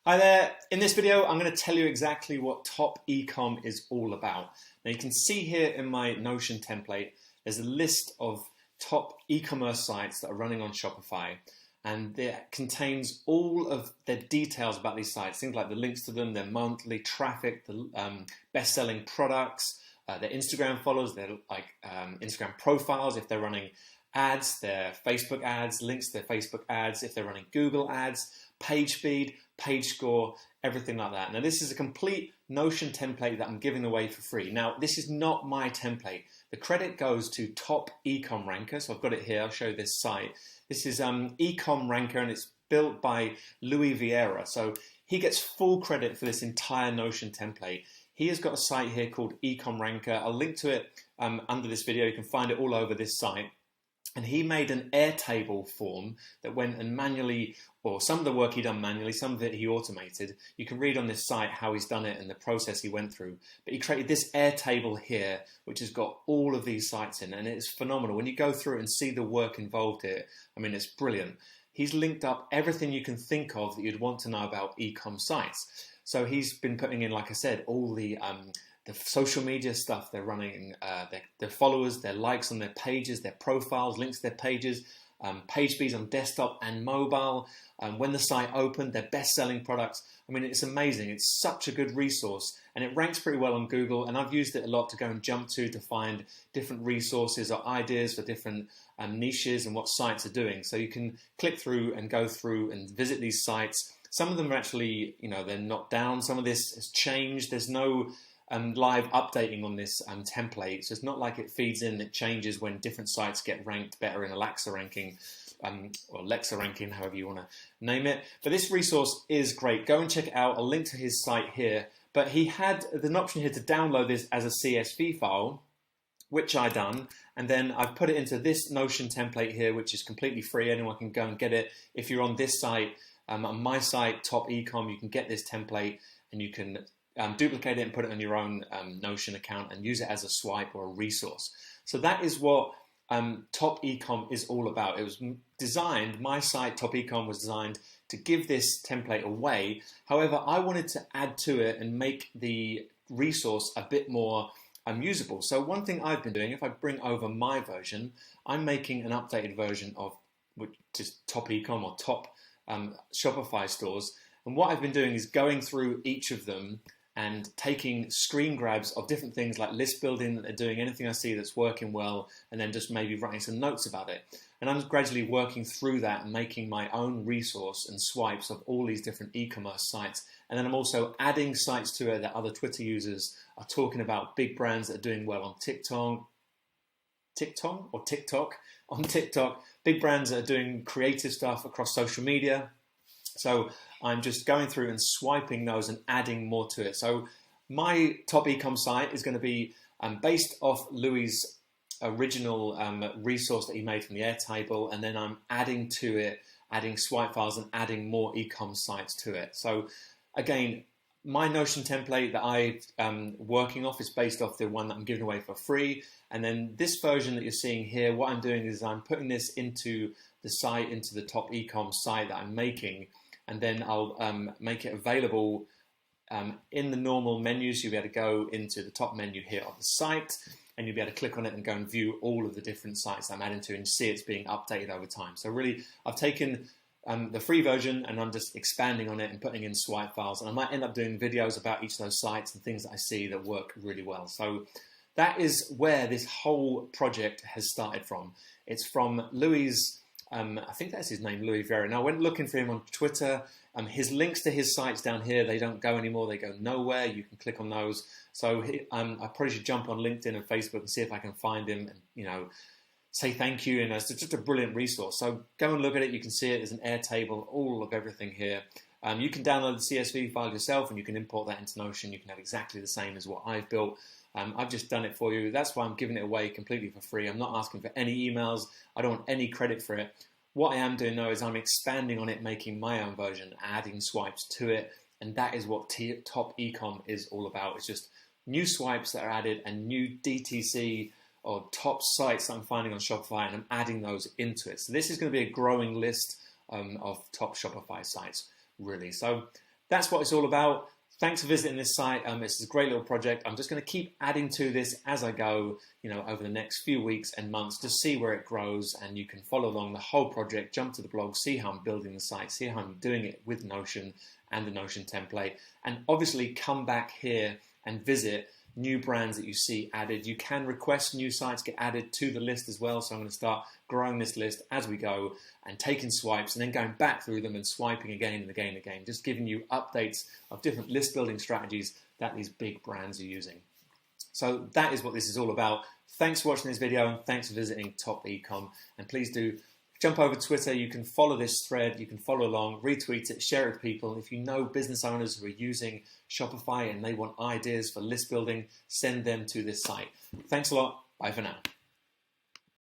Hi there, in this video I'm going to tell you exactly what Top Ecom is all about. Now you can see here in my Notion template there's a list of top e-commerce sites that are running on Shopify, and it contains all of their details about these sites, things like the links to them, their monthly traffic, the best-selling products, their Instagram followers, their Instagram profiles, if they're running ads, their Facebook ads, links to their Facebook ads, if they're running Google ads, page speed, page score, everything like that. Now this is a complete Notion template that I'm giving away for free. Now this is not my template. The credit goes to Top Ecom Ranker, so I've got it here, I'll show you this site. This is Ecom Ranker and it's built by Louis Vieira, so he gets full credit for this entire Notion template. He has got a site here called Ecom Ranker. I'll link to it under this video, you can find it all over this site. And he made an Airtable form that went and manually, or some of the work he done manually, some of it he automated. You can read on this site how he's done it and the process he went through. But he created this Airtable here, which has got all of these sites in, and it's phenomenal. When you go through it and see the work involved here, I mean, it's brilliant. He's linked up everything you can think of that you'd want to know about e-com sites. So he's been putting in, like I said, all the social media stuff they're running, their followers, their likes on their pages, their profiles, links to their pages, page speeds on desktop and mobile, when the site opened, their best-selling products. I mean, it's amazing. It's such a good resource, and it ranks pretty well on Google, and I've used it a lot to go and jump to find different resources or ideas for different niches and what sites are doing. So you can click through and go through and visit these sites. Some of them are actually, they're not down. Some of this has changed. There's no live updating on this template, so it's not like it feeds in, it changes when different sites get ranked better in Alexa ranking, or Alexa ranking, however you want to name it. But this resource is great. Go and check it out. I'll link to his site here. But he had an option here to download this as a CSV file, which I done, and then I've put it into this Notion template here, which is completely free. Anyone can go and get it. If you're on this site, on my site, Top Ecom, you can get this template and you can duplicate it and put it on your own Notion account and use it as a swipe or a resource. So that is what Top Ecom is all about. It was designed, my site Top Ecom was designed to give this template away. However, I wanted to add to it and make the resource a bit more usable. So one thing I've been doing, if I bring over my version, I'm making an updated version of which is Top Ecom or Top Shopify stores. And what I've been doing is going through each of them and taking screen grabs of different things like list building that they're doing, anything I see that's working well, and then just maybe writing some notes about it. And I'm gradually working through that and making my own resource and swipes of all these different e-commerce sites. And then I'm also adding sites to it that other Twitter users are talking about, big brands that are doing well on TikTok, big brands that are doing creative stuff across social media. So I'm just going through and swiping those and adding more to it. So my Top Ecom site is going to be based off Louis' original resource that he made from the Airtable, and then I'm adding to it, adding swipe files and adding more ecom sites to it. So again, my Notion template that I'm working off is based off the one that I'm giving away for free. And then this version that you're seeing here, what I'm doing is I'm putting this into the site, into the Top Ecom site that I'm making. And then I'll make it available in the normal menus. You'll be able to go into the top menu here on the site, and you'll be able to click on it and go and view all of the different sites I'm adding to and see it's being updated over time. So really, I've taken the free version and I'm just expanding on it and putting in swipe files. And I might end up doing videos about each of those sites and things that I see that work really well. So that is where this whole project has started from. It's from Louis' I think that's his name, Louis Vieira. Now, I went looking for him on Twitter. His links to his sites down here, they don't go anymore. They go nowhere. You can click on those. So I probably should jump on LinkedIn and Facebook and see if I can find him and, say thank you. And it's just a brilliant resource. So go and look at it. You can see it. There's an Airtable, all of everything here. You can download the CSV file yourself and you can import that into Notion. You can have exactly the same as what I've built. I've just done it for you. That's why I'm giving it away completely for free. I'm not asking for any emails. I don't want any credit for it. What I am doing though is I'm expanding on it, making my own version, adding swipes to it. And that is what Top Ecom is all about. It's just new swipes that are added and new DTC or top sites that I'm finding on Shopify, and I'm adding those into it. So this is going to be a growing list of top Shopify sites, really. So that's what it's all about. Thanks for visiting this site. It's a great little project. I'm just going to keep adding to this as I go, over the next few weeks and months to see where it grows, and you can follow along the whole project, jump to the blog, see how I'm building the site, see how I'm doing it with Notion and the Notion template, and obviously come back here and visit new brands that you see added. You can request new sites get added to the list as well, so I'm going to start growing this list as we go and taking swipes and then going back through them and swiping again and again and again, just giving you updates of different list building strategies that these big brands are using. So that is what this is all about. Thanks for watching this video, and thanks for visiting Top Ecom, and please do jump over Twitter. You can follow this thread, you can follow along, retweet it, share it with people. If you know business owners who are using Shopify and they want ideas for list building, send them to this site. Thanks a lot. Bye for now.